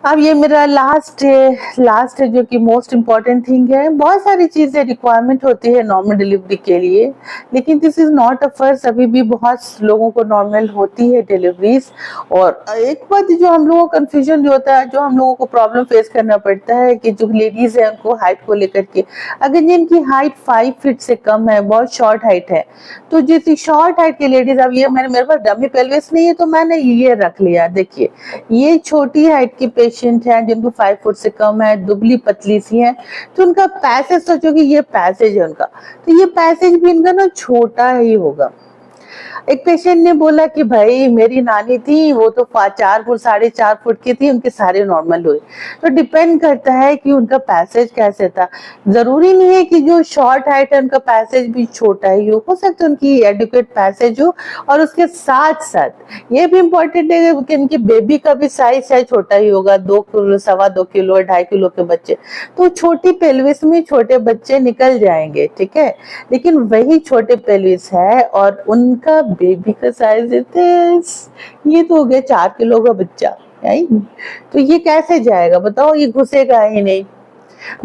अब ये मेरा लास्ट है जो कि मोस्ट इम्पॉर्टेंट थिंग है। बहुत सारी चीजें रिक्वायरमेंट होती है नॉर्मल डिलीवरी के लिए, लेकिन this is not a first. अभी भी बहुत लोगों को नॉर्मल होती है डिलीवरीज। और एक बात जो हम लोगों को कंफ्यूजन जो होता है, जो हम लोगों को प्रॉब्लम फेस करना पड़ता है कि जो लेडीज है उनको हाइट को लेकर के, अगर जिनकी हाइट 5 फीट से कम है, बहुत शॉर्ट हाइट है, तो जैसी शॉर्ट हाइट की लेडीज, अब ये मेरे पास डमी पेल्विस नहीं है तो मैंने ये रख लिया। देखिए ये छोटी हाइट की पेशेंट है जिनको 5 फुट से कम है, दुबली पतली सी है, तो उनका पैसेज सोचो कि ये पैसेज है उनका, तो ये पैसेज भी इनका ना छोटा ही होगा। एक पेशेंट ने बोला कि भाई मेरी नानी थी, वो तो 4 फुट 4.5 फुट की थी, उनके सारे नॉर्मल हुए। तो डिपेंड करता है कि उनका पैसेज कैसे था। जरूरी नहीं है कि जो शॉर्ट हाइट है उनका पैसेज भी छोटा ही हो सकता है उनकी एडुकेट पैसेज हो। और उसके साथ साथ ये भी इम्पोर्टेंट है कि उनकी बेबी का भी साइज है छोटा ही होगा, 2 किलो 2.25 किलो 2.5 किलो के बच्चे, तो छोटी पेल्विस में छोटे बच्चे निकल जाएंगे, ठीक है। लेकिन वही छोटे पेल्विस है और उनका बेबी का साइज ये तो हो गया 4 किलो का बच्चा, राइट। तो ये कैसे जाएगा बताओ, ये घुसेगा ही नहीं।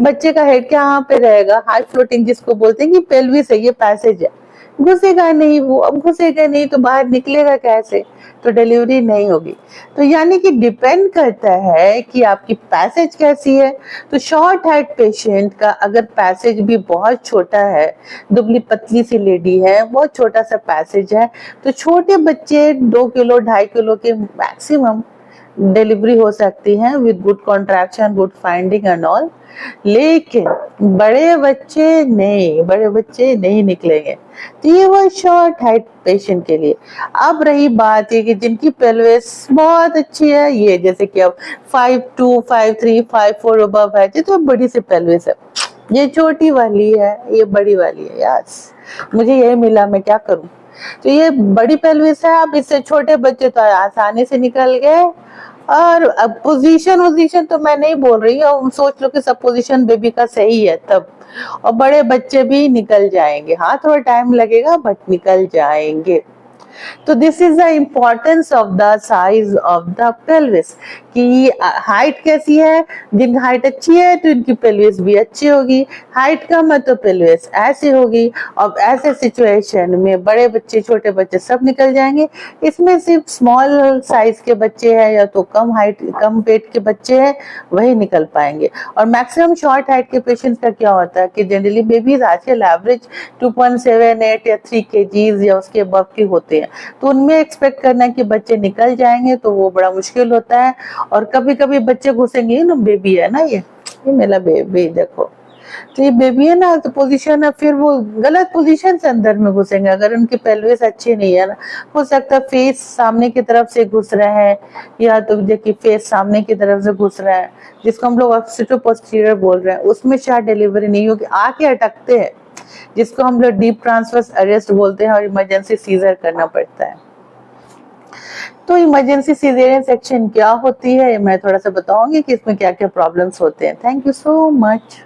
बच्चे का हेड कहाँ पे रहेगा, हाई फ्लोटिंग जिसको बोलते हैं कि पेल्विस है, ये पैसेज है, घुसेगा नहीं वो। अब घुसेगा नहीं तो बाहर निकलेगा कैसे, तो डिलीवरी नहीं होगी। तो यानी कि डिपेंड करता है कि आपकी पैसेज कैसी है। तो शॉर्ट हाइट पेशेंट का अगर पैसेज भी बहुत छोटा है, दुबली पतली सी लेडी है, बहुत छोटा सा पैसेज है, तो छोटे बच्चे 2 किलो 2.5 किलो के मैक्सिमम डिलीवरी हो सकती है with good contraction, good finding and all. लेकिन बड़े बच्चे नहीं निकलेंगे। तो ये वो शॉर्ट हाइट पेशेंट के लिए। अब रही बात ये कि जिनकी पेल्विस बहुत अच्छी है, ये जैसे कि अब 5'2", 5'3", 5'4" अबव है, तो बड़ी सी पेल्विस है, ये छोटी वाली है, ये बड़ी वाली है। यस, मुझे यही मिला, मैं क्या करूं। तो ये बड़ी पेल्विस है, अब इससे छोटे बच्चे तो आसानी से निकल गए। और अब पोजीशन तो मैं नहीं बोल रही हूँ, सोच लो कि सब पोजीशन बेबी का सही है तब, और बड़े बच्चे भी निकल जाएंगे। हाँ थोड़ा टाइम लगेगा बट निकल जाएंगे। तो this is the importance of the size of the pelvis, कि हाइट कैसी है। जिनकी हाइट अच्छी है तो इनकी पेल्विस भी अच्छी होगी, हाइट कम है तो पेल्विस ऐसी होगी। और ऐसे सिचुएशन में बड़े बच्चे छोटे बच्चे सब निकल जाएंगे। इसमें सिर्फ स्मॉल साइज के बच्चे हैं या तो कम हाइट कम वेट के बच्चे हैं वही निकल पाएंगे। और मैक्सिमम शॉर्ट हाइट के पेशेंट्स का क्या होता है कि जनरली बेबीज आजकल एवरेज 2.78 या 3 kg या उसके अबव के होते हैं, तो उनमें एक्सपेक्ट करना कि बच्चे निकल जाएंगे तो वो बड़ा मुश्किल होता है। और कभी कभी बच्चे घुसेंगे ना, बेबी है ना, ये मेरा बेबी देखो, तो ये बेबी है ना, तो पोजीशन है, फिर वो गलत पोजीशन से अंदर में घुसेंगे अगर उनकी पेल्विस अच्छी नहीं है ना। हो सकता है फेस सामने की तरफ से घुस रहे हैं, या तो देखिए फेस सामने की तरफ से घुस रहा है, जिसको हम लोग ऑक्सीटो पोस्टीरियर बोल रहे हैं, उसमें शायद डिलीवरी नहीं होगी, आके अटकते हैं, जिसको हम लोग डीप ट्रांसवर्स अरेस्ट बोलते हैं, और इमरजेंसी सीजर करना पड़ता है। तो इमरजेंसी सीजरियन सेक्शन क्या होती है मैं थोड़ा सा बताऊंगी कि इसमें क्या क्या प्रॉब्लम्स होते हैं। Thank you so much.